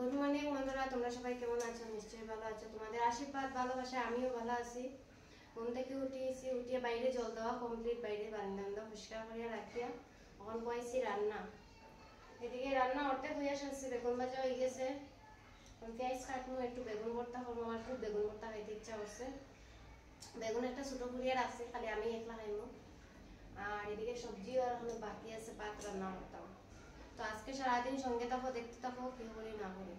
Good morning বন্ধুরা, তোমরা সবাই কেমন আছো? নিশ্চয়ই ভালো আছো। তোমাদের আশীর্বাদ ভালোবাসায় আমিও ভালো আছি। ঘুম থেকে উঠিয়ে বাইরে জল দেওয়া কমপ্লিট, বাইরে বারান্দা পরিষ্কার করিয়া রাখিয়া এখন বয়েছি রান্না। এদিকে রান্না অর্ধেক হইয়া আসছে, বেগুন ভাজা হয়ে গেছে। পেঁয়াজ কাটবো, একটু বেগুন ভর্তা করবো। আমার খুব বেগুন ভর্তা খাইতে ইচ্ছা করছে। বেগুন একটা ছোটো করিয়া রাখছে, খালি আমি একলা খাইবো। আর এদিকে সবজিও আর এখন বাকি আছে, ভাত রান্না করতাম। তো আজকে সারাদিন সঙ্গে থাকো, দেখতে থাকো কি করি না করি।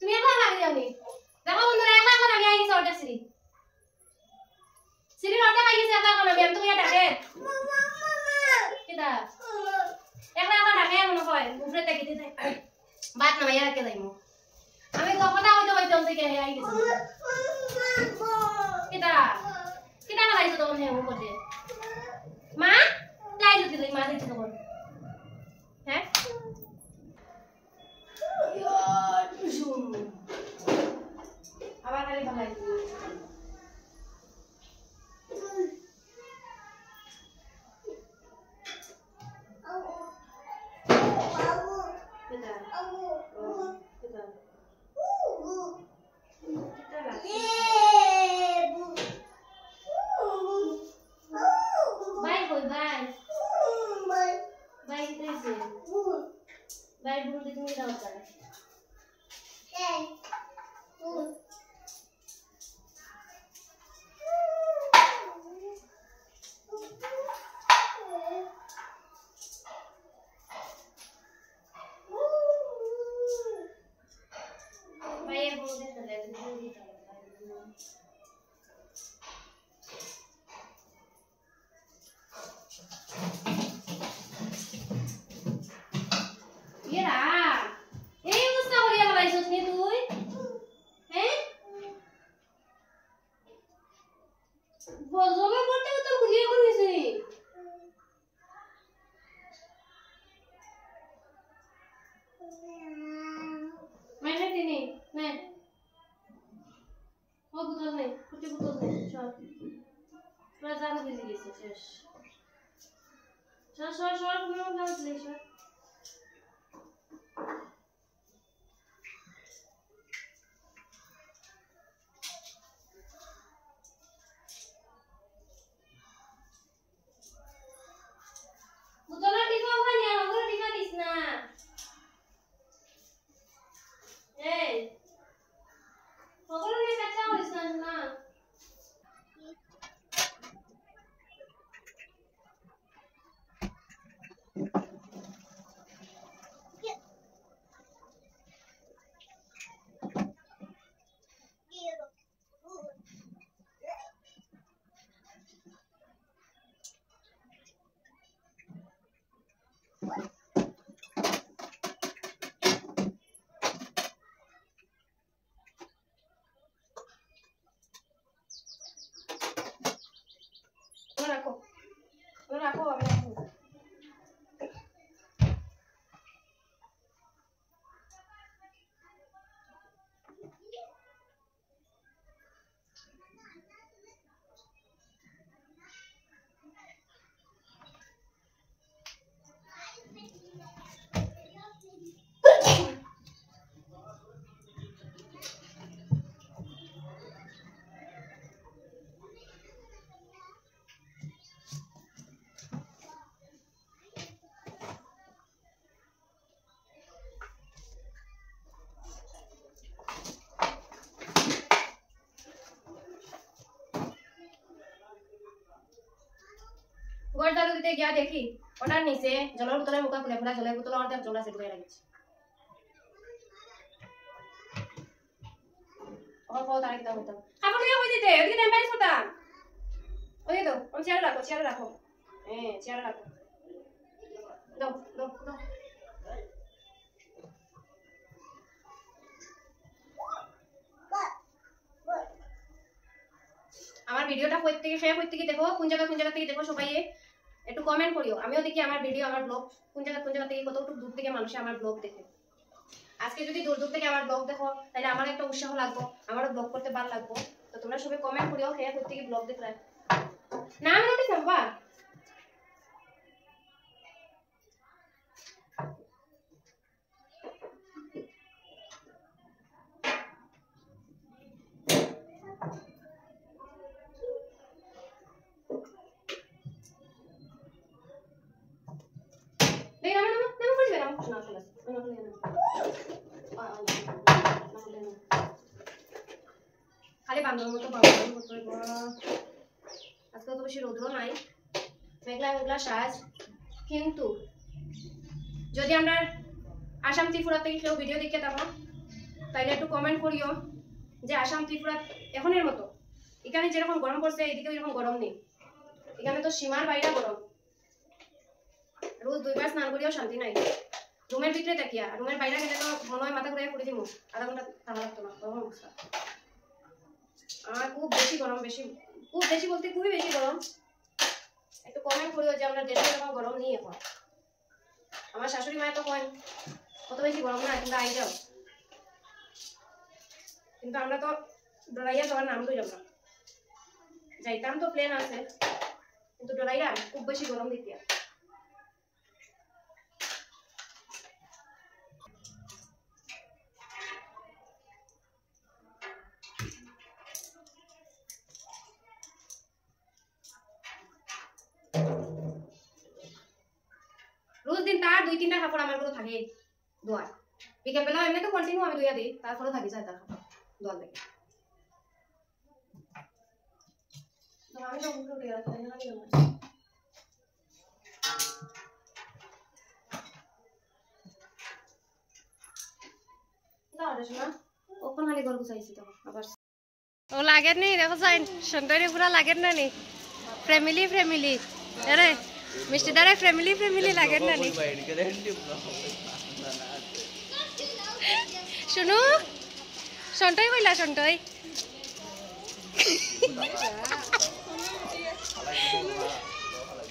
তুমি এখন ভাবি যাওনি, দেখো বন্ধুরা, এখন আমি আই গেছি অর্ডার সিঁড়ি অর্ডার আই গেছি। এখন আমি তো ইয়া ডাকে কেডা এখন ডাকে মনে হয় উপরে থেকে দিতে বাত না মাইয়া রাখতে যাইমু। আমি কথা হইতে থেকে আই গেছি। কেডা কেডা লাইছো তখন হে উপরে মা লাইছো দিলে মা দিতে তখন হ্যাঁ আবার খালি ভালাই Vai bulu di tumi daw ta. Vai bulu di tale di ta. বজবে করতে তো ঘুরিয়ে করনিছি মানে তিনি নে ও বুতল নে কুটি বুতল নে চল পুরো জানা দিয়ে গেছে শেষ চল চল চল পুরো গাছ দিছ ভিতরে গিয়া দেখি ওটার নিচে জলের বোতলের মুখা খুলে ফেলা, জলের বোতল অর্ধেক জল আছে ঢুকে রাখছে। ওর পর তার একটা হতো কাপড় নিয়ে কই দিতে ওদিকে টেম্পারেচার করতাম ওই তো ওই চেয়ারে রাখো হ্যাঁ চেয়ারে রাখো দাও আমার ভিডিওটা কই থেকে দেখো, কোন জায়গা থেকে দেখো, সবাই একটু কমেন্ট করিও, আমিও দেখি আমার ভিডিও আমার ব্লগ কোন জায়গা থেকে কতটুকু দূর থেকে মানুষ আমার ব্লগ দেখে। আজকে যদি দূর থেকে আমার ব্লগ দেখো তাহলে আমার একটা উৎসাহ লাগবে, আমারও ব্লগ করতে ভালো লাগবে। তো তোমরা সবাই কমেন্ট করিও কই থেকে ব্লগ দেখলে না আমি নোটিস নাম্বার খালি বান্ধব মতো আজকে তো বেশি রোদ্র নাই, মেঘলা সাজ। কিন্তু যদি আমরা আসাম ত্রিপুরা থেকে কেউ ভিডিও দেখে থাকো তাহলে একটু কমেন্ট করিও যে আসাম ত্রিপুরা এখনের মতো এখানে যেরকম গরম পড়ছে এদিকে এরকম গরম নেই, এখানে তো সীমার বাইরে গরম, রোজ 2 বার স্নান করিও শান্তি নাই। রুমের ভিতরে তাকিয়া রুমের বাইরে গেলে তো মনে হয় মাথা ঘুরে পড়ে যাবো, আধা ঘন্টা থাকা লাগতো না, গরম অবস্থা। আর খুব বেশি গরম, খুব বেশি বলতে খুবই বেশি গরম। একটু কমেন্ট করিও যে আমরা দেশে এরকম গরম নিয়ে এখন। আমার শাশুড়ি মায়ের তো কয় কত বেশি গরম না, তোমরা আই যাও, কিন্তু আমরা তো ডরাইয়া যাওয়ার নাম তো যাব না, যাইতাম তো প্লেন আছে কিন্তু ডরাইয়া খুব বেশি গরম দিতে। রোজ দিন তার 2-3টা কাপড় আমার গুলো থাকে ধোয়া, বিকেল বেলা এমনি তো কন্টিনিউ আমি ধুইয়া দিই, তারপরে থাকি যায় তার কাপড় ধোয়া লাগে। তো আমি তো উঠে রাখতে না লাগে না আরে শোনা ওপন খালি ঘর গুছাইছি তো আবার ও লাগে নি দেখো সাইন সুন্দরী পুরা লাগে না নি ফ্যামিলি আরে মিষ্টি দারে ফ্যামিলি লাগে না নি শুনো সন্টই কইলা সন্টই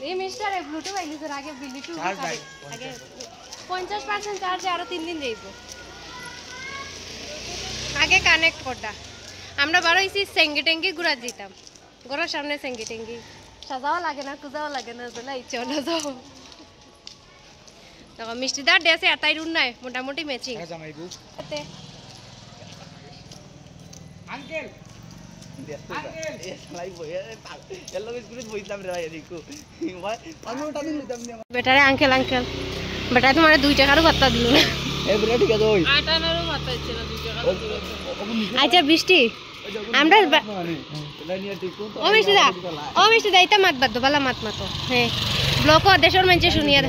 এই মিস্টারে ব্লুটুথ আইলি তোর আগে ব্লুটুথ আগে 50% চার্জ আরো 3 দিন যাইব, আগে কানেক্ট করটা। আমরা বার হইছি সেঙ্গি ঘুরা দিতাম, ঘরের সামনে সেঙ্গি সাজাও লাগে না কুজাও লাগে না, চলে চলো যাও। দেখো মিষ্টিদার ড্রেসে এটাই রুন নাই মোটামুটি ম্যাচিং। আঙ্কেল বেটারে আঙ্কেল বেটা তোমার 2 টাকারও ভাতা দিল না। আচ্ছা বৃষ্টি আমরা ও মিষ্টি দা এটা মাত বাদ ভালো মাত মাতো হ্যাঁ ব্লক দেশের মানুষে শুনিয়া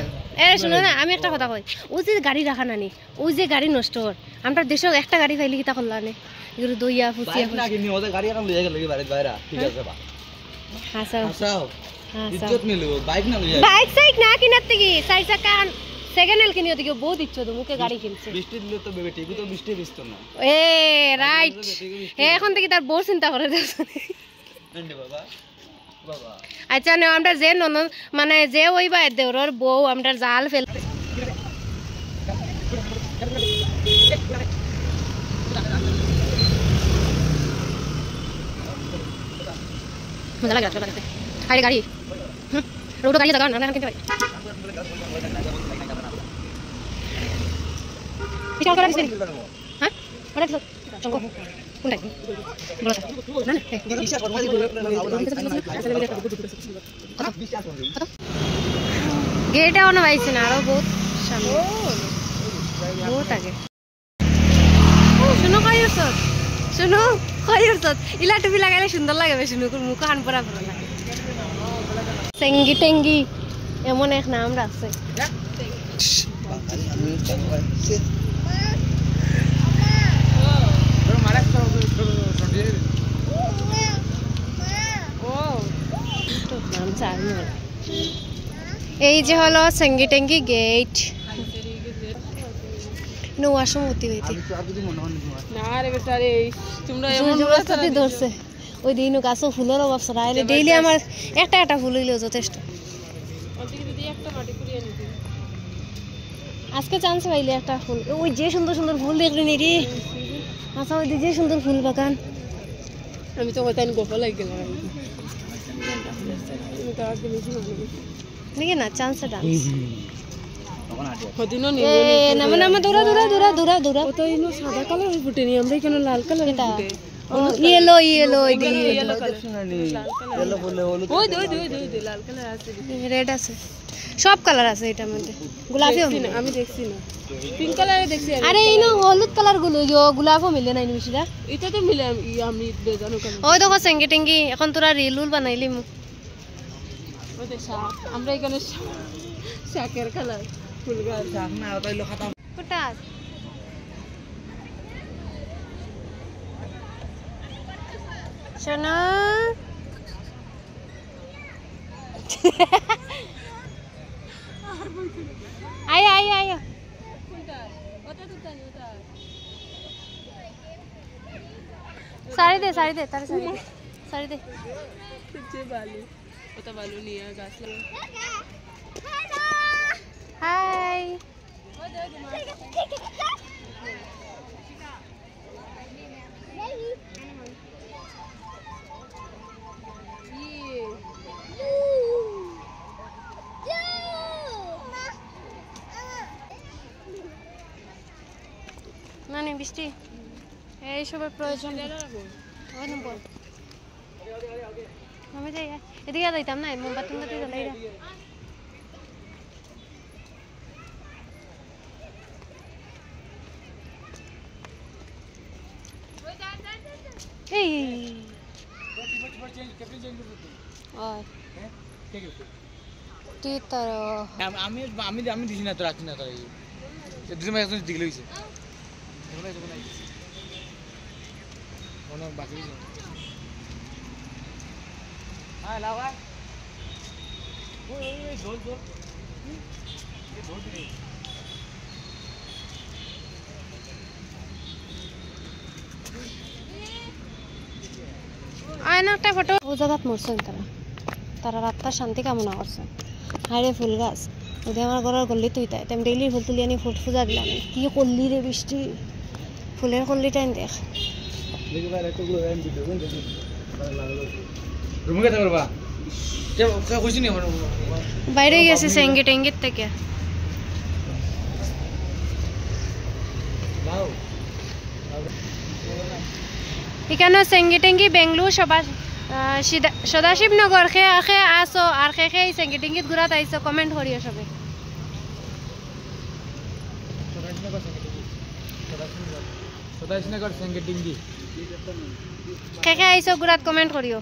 এ শুনো না আমি একটা কথা কই, ও যে গাড়ি রাখা নানি ও যে গাড়ি নষ্ট হর আমরা দেশের একটা গাড়ি পাইলে কিতা করলা নে এগুলো দইয়া ফুসিয়া না কিনি ওদের গাড়ি এখন লইয়া গেল বাইরে ঠিক আছে বা হাসাও ইজ্জত মিলবো বাইক না লইয়া বাইক সাইক না কিনার থেকে 4 চাকা সেকেন্ড হ্যান্ড কিনিও দিকে বহুত ইচ্ছা তো মুকে গাড়ি কিনছে বৃষ্টি দিলে তো বেবে টিভি তো বৃষ্টি দিস্তো না এ রাইট এখন থেকে তার বড় চিন্তা করে দেছ আন্ডে বাবা আচ্ছা না আমরা যে মানে যে ওই বা দেওরর বউ আমরা জাল ফেল মজা লাগে চলো লাগতে আরে গাড়ি রোড গাড়ি দাও না কিনতে পারি পিছন করা দিছি হ্যাঁ ওটা দিছো চঙ্গো কোনটা বলো না গেট অন হইছে না আরো বহুত সামনে বহুত আগে শুনো কইরছ ইলা টুপি লাগাইলে সুন্দর লাগে বেশি মুখ হান পরা পরা লাগে সেঙ্গি টেঙ্গি এমন এক নাম রাখছে। এই যে হলো সেঙ্গিটেঙ্গি গেট। ধরছে ওই দিন গাছ ফুলের অভাব সরাইলে ডেইলি আমার একটা ফুল হইলেও যথেষ্ট। আজকে চান্স পাইলে একটা ফুল, ওই যে সুন্দর সুন্দর ফুল দেখলি নি রে। আচ্ছা ওই যে সুন্দর ফুল বাগান। আমি তো হয়তো গোপা লাগে গেলাম না চান্স ডান্স সাদা কালার ফুটেনি, আমরা কেন লাল কালার ইয়েলো ইয়েলো রেড আছে, সব কালার আছে এটার মধ্যে। গোলাপি আমি দেখছি না, পিঙ্ক কালারে দেখছি। আরে এই না হলুদ কালার গুলো গোলাপও মিলে নাই মিশিরা, এটা তো মিলে আমি বেজানো কেন। ওই দেখো সেঙ্গি টেঙ্গি এখন তোরা রিল উল বানাইলি মু। ওই দেখ আমরা এখানে শাকের কালার ফুল গাছ শাক না ওটাইলো খাতা কোটা শোনা আয় আয় আয় साड़ी दे तारे साड़ी दे तुझे बालू पता बालू नहीं है गाछ लगा। हाय না নি বৃষ্টি এইসবের প্রয়োজন আমি যাই এদিকে যাইতাম না মোমবাতি জ্বালাই এই আমি আমি আমি দিছি না তো রাখছি না তাই দুজন একজন দিকে লইছে অনেক বাকি হ্যাঁ লাওয়া ওই ওই জল জল এই জল দিলে আয়না একটা ফটো ও জায়গাত মরছেন তারা রাতটা শান্তি কামনা করছেন। হাইরে ফুল গাছ ওদের আমার ঘরের গল্লি তুই তাই তেম ডেইলি ফুল তুলি আনি ফুট পূজা দিলাম। কি করলি রে বৃষ্টি, ফুলের কল্লিটাই দেখ বাইরে গেছে সেঙ্গি টেঙ্গির থেকে। এখানে সেঙ্গি টেঙ্গি বেঙ্গলুর সদাশিবনগর খে আসো আর খে সেঙ্গি টেঙ্গিত ঘুরাত আইসো কমেন্ট করিও সবে। সদাশিবনগর সেঙ্গি টেঙ্গি খে আইসো ঘুরাত কমেন্ট করিও।